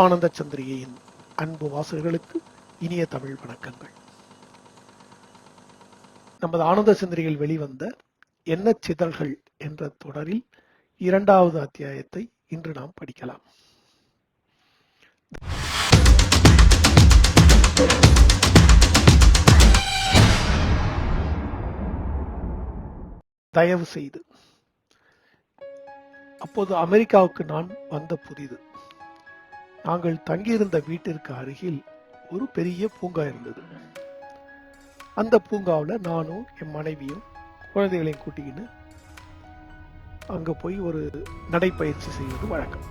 ஆனந்த சந்திரிகையின் அன்பு வாசகர்களுக்கு இனிய தமிழ் வணக்கங்கள். நமது ஆனந்த சந்திரிகையில் வெளிவந்த எண்ணச் சிதறல்கள் என்ற தொடரில் 2வது அத்தியாயத்தை இன்று நாம் படிக்கலாம். தயவு செய்து. அப்போது அமெரிக்காவுக்கு நான் வந்த புதிது. நாங்கள் தங்கியிருந்த வீட்டிற்கு அருகில் ஒரு பெரிய பூங்கா இருந்தது. அந்த பூங்காவில் நானும் என் மனைவியும் குழந்தைகளையும் கூட்டிக்கின்னு அங்க போய் ஒரு நடைப்பயிற்சி செய்வது வழக்கம்.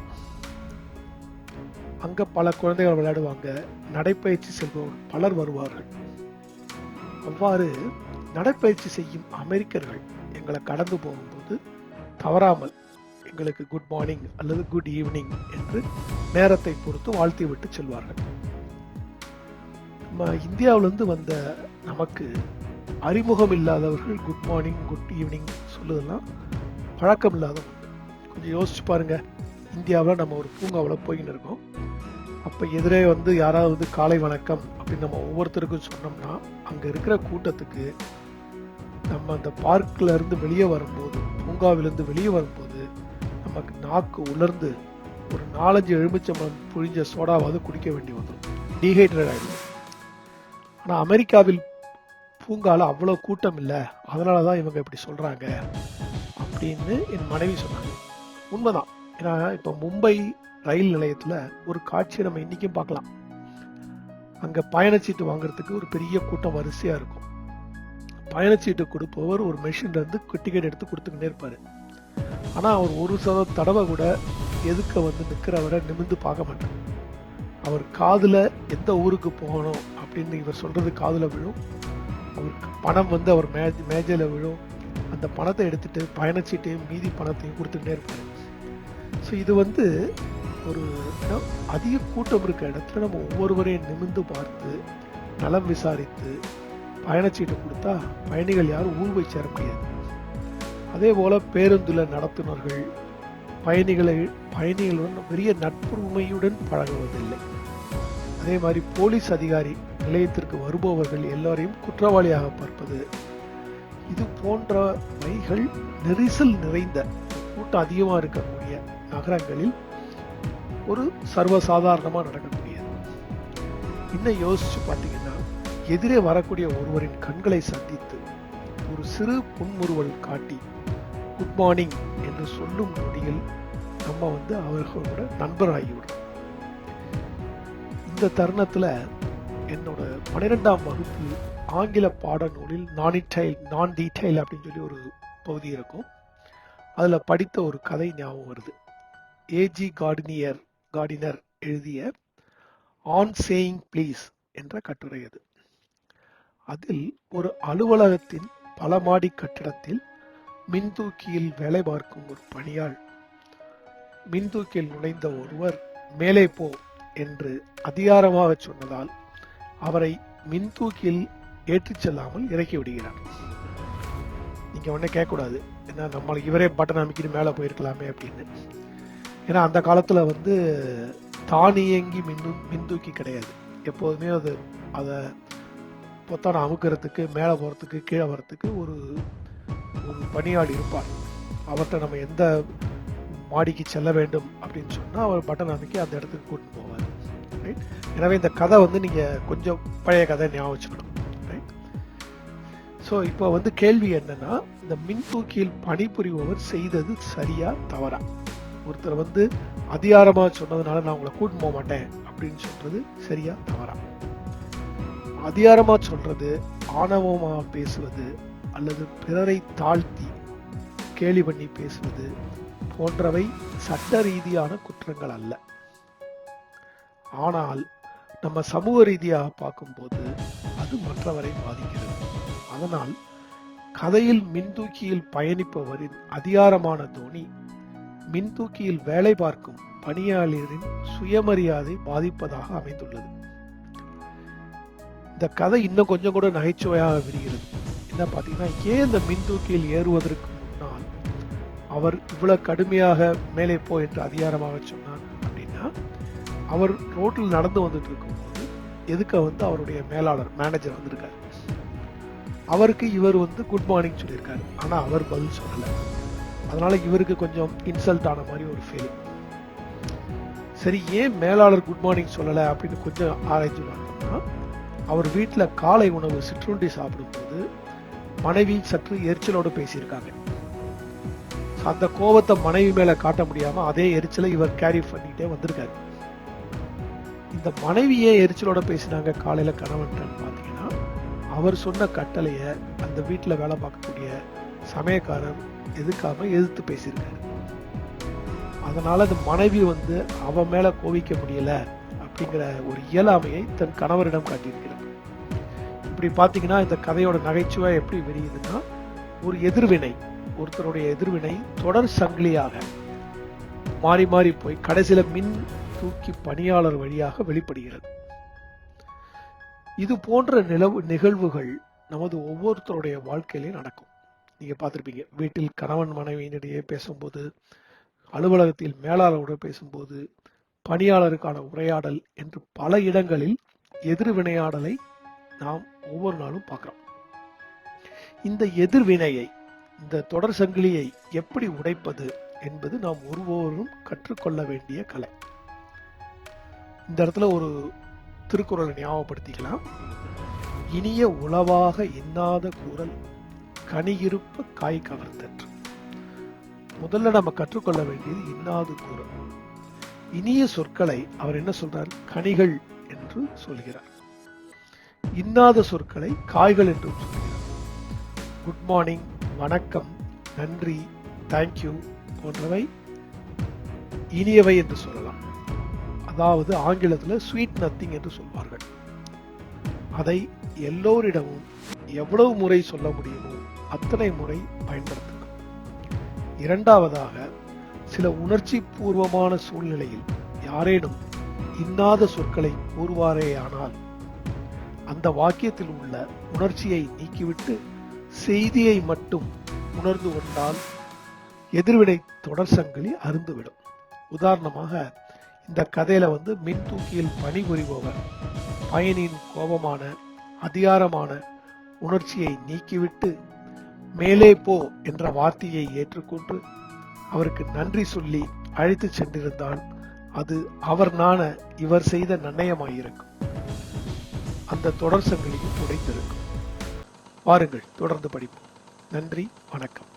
அங்க பல குழந்தைகள் விளையாடுவாங்க, நடைப்பயிற்சி செல்பவர்கள் பலர் வருவார்கள். அவ்வாறு நடைப்பயிற்சி செய்யும் அமெரிக்கர்கள் எங்களை கடந்து போகும்போது தவறாமல் எங்களுக்கு குட் மார்னிங் அல்லது குட் ஈவினிங் என்று நேரத்தை பொறுத்து வாழ்த்தி விட்டு செல்வார்கள். நம்ம இந்தியாவிலிருந்து வந்த நமக்கு அறிமுகம் இல்லாதவர்கள் குட் மார்னிங் குட் ஈவினிங் சொல்லுதெல்லாம் பழக்கம் இல்லாத உண்டு. கொஞ்சம் யோசிச்சு பாருங்க, இந்தியாவில் நம்ம ஒரு பூங்காவில் போயின்னு இருக்கோம். அப்போ எதிரே யாராவது காலை வணக்கம் அப்படின்னு நம்ம ஒவ்வொருத்தருக்கும் சொன்னோம்னா அங்கே இருக்கிற கூட்டத்துக்கு நம்ம அந்த பார்க்கில் இருந்து வெளியே வரும்போது, பூங்காவிலிருந்து வெளியே வரும்போது நமக்கு நாக்கு உலர்ந்து ஒரு 4-5 எலுமிச்சம்பழம் புழிஞ்ச சோடாவாவது குடிக்க வேண்டி வந்துடும், டீஹைட்ரேட் ஆகிடும். ஆனால் அமெரிக்காவில் பூங்காவில் அவ்வளோ கூட்டம் இல்லை, அதனால தான் இவங்க இப்படி சொல்கிறாங்க அப்படின்னு என் மனைவி சொன்னாங்க. உண்மைதான். ஏன்னா இப்போ மும்பை ரயில் நிலையத்தில் ஒரு காட்சியை நம்ம இன்றைக்கும் பார்க்கலாம். அங்கே பயணச்சீட்டு வாங்குறதுக்கு ஒரு பெரிய கூட்டம் வரிசையாக இருக்கும். பயணச்சீட்டு கொடுப்பவர் ஒரு மெஷின்லேருந்து டிக்கெட் எடுத்து கொடுத்துக்கிட்டே இருப்பார். ஆனால் அவர் ஒரு தடவை கூட எதுக்க நிற்கிறவரை நிமிர்ந்து பார்க்க மாட்டார். அவர் காதில் எந்த ஊருக்கு போகணும் அப்படின்னு இவர் சொல்கிறது காதில் விழும். அவருக்கு பணம் அவர் மேஜையில் விழும். அந்த பணத்தை எடுத்துகிட்டு பயணச்சீட்டையும் மீதி பணத்தையும் கொடுத்துக்கிட்டே இருப்பார். ஸோ இது ஒரு அதிக கூட்டம் இருக்க இடத்துல நம்ம ஒவ்வொருவரையும் நிமிர்ந்து பார்த்து நலம் விசாரித்து பயணச்சீட்டு கொடுத்தா பயணிகள் யாரும் ஊர் போய் சேர முடியாது. அதே போல பேருந்தில் நடத்துனர்கள் பயணிகளுடன் பெரிய நட்புரிமையுடன் பழகுவதில்லை. அதே மாதிரி போலீஸ் அதிகாரி நிலையத்திற்கு வருபவர்கள் எல்லாரையும் குற்றவாளியாக பார்ப்பது, இது போன்றவைகள் நெரிசல் நிறைந்த கூட்டம் அதிகமாக இருக்கக்கூடிய நகரங்களில் ஒரு சர்வசாதாரணமாக நடக்கக்கூடியது. இன்னும் யோசிச்சு பார்த்தீங்கன்னா, எதிரே வரக்கூடிய ஒருவரின் கண்களை சந்தித்து ஒரு சிறு புன்முறுவல் காட்டி குட் மார்னிங் என்று சொல்லும் நொடியில் நம்ம அவர்களோட நண்பராகிவிடும். இந்த தருணத்தில் என்னோட 12ஆம் வகுப்பு ஆங்கில பாடநூலில் நான் டீடைல் அப்படின்னு சொல்லி ஒரு பகுதி இருக்கும். அதில் படித்த ஒரு கதை ஞாபகம் வருது. ஏஜி கார்டினர் எழுதிய ஆன் சேயிங் ப்ளீஸ் என்ற கட்டுரை அது. அதில் ஒரு அலுவலகத்தின் பல மாடி கட்டிடத்தில் மின்தூக்கியில் வேலை பார்க்கும் ஒரு பணியாள் மின்தூக்கியில் நுழைந்த ஒருவர் மேலே போ என்று அதிகாரமாக சொன்னதால் அவரை மின்தூக்கியில் ஏற்றிச் செல்லாமல் இறக்கி விடுகிறார். நீங்க உடனே கேட்கக்கூடாது, ஏன்னா நம்மளுக்கு இவரே பட்டன் அமைக்கிட்டு மேலே போயிருக்கலாமே அப்படின்னு. ஏன்னா அந்த காலத்துல தானியங்கி மின்தூக்கி கிடையாது. எப்போதுமே அதை பொத்தான அமுக்கிறதுக்கு, மேலே போகிறதுக்கு, கீழே வர்றதுக்கு ஒரு பணியாளி இருப்பார். அவர்கிட்ட நம்ம எந்த மாடிக்கு செல்ல வேண்டும் அப்படின்னு சொன்னால் அவர் பட்டன் அமைக்கி அந்த இடத்துக்கு கூட்டிட்டு போவார். ரைட். எனவே இந்த கதை நீங்கள் கொஞ்சம் பழைய கதை ஞாபகம் வச்சுக்கணும். ரைட். ஸோ இப்போ கேள்வி என்னன்னா, இந்த மின்தூக்கியில் பணிபுரிபவர் செய்தது சரியா தவறா? ஒருத்தர் அதிகாரமாக சொன்னதுனால நான் உங்களை கூட்டிட்டு போக மாட்டேன் அப்படின்னு சொல்றது சரியா தவறா? அதிகாரமா சொல்றது, ஆணவமா பேசுவது அல்லது பிறரை தாழ்த்தி கேலி பண்ணி பேசுவது போன்றவை சட்ட ரீதியான குற்றங்கள் அல்ல. ஆனால் நம்ம சமூக ரீதியாக பார்க்கும்போது அது மற்றவரை பாதிக்கிறது. அதனால் கதையில் மின்தூக்கியில் பயணிப்பவரின் அதிகாரமான தோணி மின்தூக்கியில் வேலை பார்க்கும் பணியாளரின் சுயமரியாதை பாதிப்பதாக அமைந்துள்ளது. இந்த கதை இன்னும் கொஞ்சம் கூட நகைச்சுவையாக விரிகிறது. என்ன பார்த்தீங்கன்னா, ஏன் இந்த மின்தூக்கியில் ஏறுவதற்கு முன்னால் அவர் இவ்வளவு கடுமையாக மேலே போ என்று அதிகாரமாக சொன்னார் அப்படின்னா, அவர் ரோட்டில் நடந்து வந்துட்டு இருக்கும்போது எதுக்க வந்து அவருடைய மேனேஜர் வந்திருக்காரு. அவருக்கு இவர் வந்து குட் மார்னிங் சொல்லியிருக்காரு. ஆனா அவர் பதில் சொல்லல. அதனால இவருக்கு கொஞ்சம் இன்சல்ட் ஆன மாதிரி ஒரு ஃபீலிங். சரி, ஏன் மேலாளர் குட் மார்னிங் சொல்லல அப்படின்னு கொஞ்சம் ஆராய்ச்சி பார்த்தோம்னா, அவர் வீட்டில் காலை உணவு சிற்றுண்டி சாப்பிடும்போது மனைவி சற்று எரிச்சலோடு பேசியிருக்காங்க. அந்த கோபத்தை மனைவி மேல காட்ட முடியாம அதே எரிச்சலை இவர் கேரி பண்ணிட்டே வந்திருக்காரு. இந்த மனைவியே எரிச்சலோட பேசினாங்க காலையில கணவன் பாத்தீங்கன்னா, அவர் சொன்ன கட்டளைய அந்த வீட்டுல வேலை பார்க்கக்கூடிய சமயக்காரர் எதிர்த்து பேசியிருக்காரு. அதனால அந்த மனைவி வந்து அவன் மேல கோவிக்க முடியல அப்படிங்கிற ஒரு இயலாமையை தன் கணவரிடம் காட்டியிருக்கிறார். இப்படி பாத்தீங்கன்னா இந்த கதையோட நகைச்சுவை எப்படி வெளியுதுன்னா, ஒரு எதிர்வினை, ஒருத்தருடைய எதிர்வினை தொடர் சங்கிலியாக மாறி மாறி போய் கடைசியில மின் தூக்கி பணியாளர் வழியாக வெளிப்படுகிறது. இது போன்ற நிகழ்வுகள் நமது ஒவ்வொருத்தருடைய வாழ்க்கையிலையும் நடக்கும். நீங்க பார்த்திருப்பீங்க, வீட்டில் கணவன் மனைவியினிடையே பேசும்போது, அலுவலகத்தில் மேலாளருடன் பேசும்போது, பணியாளருக்கான உரையாடல் என்று பல இடங்களில் எதிர்வினையாடலை நாம் ஒவ்வொரு நாளும் பார்க்கிறோம். இந்த எதிர்வினையை, இந்த தொடர் சங்கிலியை எப்படி உடைப்பது என்பது நாம் ஒருவரும் கற்றுக்கொள்ள வேண்டிய கலை. இந்த இடத்துல ஒரு திருக்குறளை ஞாபகப்படுத்திக்கலாம். இனிய உளவாக இன்னாத கூறல் கனியிருப்ப காய் கவர்ந்தற்று. முதல்ல நம்ம கற்றுக்கொள்ள வேண்டியது இன்னாது கூறல். இனிய சொற்களை அவர் என்ன சொல்றார்? கனிகள் என்று சொல்கிறார். இன்னாத சொற்களை காய்கள் என்று சொல்கிறார். குட் மார்னிங், வணக்கம், நன்றி, தேங்க்யூ போன்றவை இனியவை என்று சொல்லலாம். அதாவது ஆங்கிலத்தில் ஸ்வீட் நத்திங் என்று சொல்வார்கள். அதை எல்லோரிடமும் எவ்வளவு முறை சொல்ல முடியுமோ அத்தனை முறை பயன்படுத்துங்கள். இரண்டாவதாக, சில உணர்ச்சி பூர்வமான சூழ்நிலையில் யாரேனும் இன்னாத சொற்களை கூறுவாரேயானால் அந்த வாக்கியத்தில் உள்ள உணர்ச்சியை நீக்கிவிட்டு செய்தியை மட்டும் உணர்ந்து கொண்டால் எதிர்வினை தொடர் சங்கிலி அருந்துவிடும். உதாரணமாக, இந்த கதையில வந்து மின் தூக்கியில் பணிபுரிபவர் பயனின் கோபமான அதிகாரமான உணர்ச்சியை நீக்கிவிட்டு மேலே போ என்ற வார்த்தையை ஏற்றுக்கொண்டு அவருக்கு நன்றி சொல்லி அழைத்து சென்றிருந்தால் அது அவர் நாண இவர் செய்த நன்னயமாயிருக்கும். அந்த தொடர் சங்கிலியும் உடைத்திருக்கும். வாருங்கள், தொடர்ந்து படிப்போம். நன்றி, வணக்கம்.